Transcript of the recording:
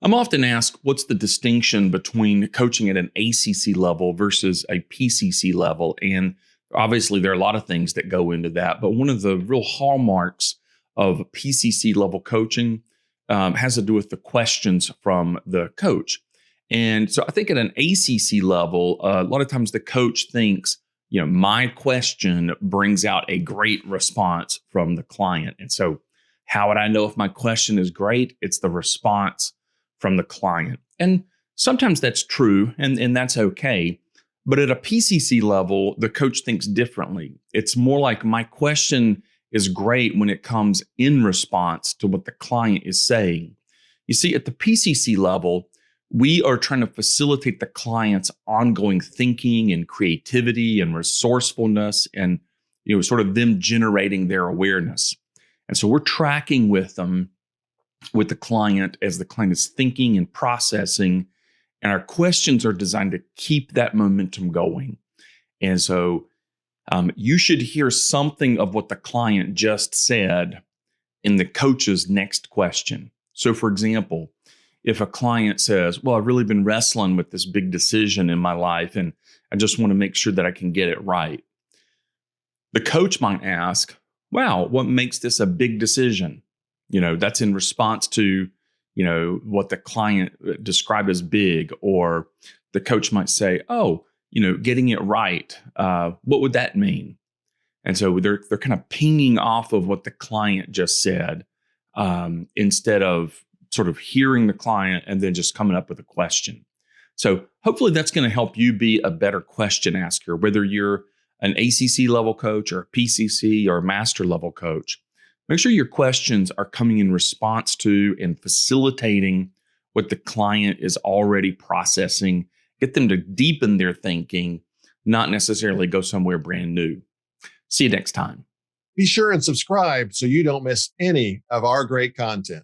I'm often asked what's the distinction between coaching at an ACC level versus a PCC level. And obviously, there are a lot of things that go into that. But one of the real hallmarks of PCC level coaching has to do with the questions from the coach. And so I think at an ACC level, a lot of times the coach thinks, my question brings out a great response from the client. And so how would I know if my question is great? It's the response from the client. And sometimes that's true, and that's okay. But at a PCC level, the coach thinks differently. It's more like my question is great when it comes in response to what the client is saying. You see, at the PCC level, we are trying to facilitate the client's ongoing thinking and creativity and resourcefulness and, sort of them generating their awareness. And so we're tracking with them, with the client as the client is thinking and processing. And our questions are designed to keep that momentum going. And so you should hear something of what the client just said in the coach's next question. So for example, if a client says, well, I've really been wrestling with this big decision in my life, and I just want to make sure that I can get it right. The coach might ask, wow, what makes this a big decision? That's in response to, what the client described as big. Or the coach might say, oh, getting it right. What would that mean? And so they're kind of pinging off of what the client just said instead of sort of hearing the client and then just coming up with a question. So hopefully that's going to help you be a better question asker, whether you're an ACC level coach or a PCC or a master level coach. Make sure your questions are coming in response to and facilitating what the client is already processing. Get them to deepen their thinking, not necessarily go somewhere brand new. See you next time. Be sure and subscribe so you don't miss any of our great content.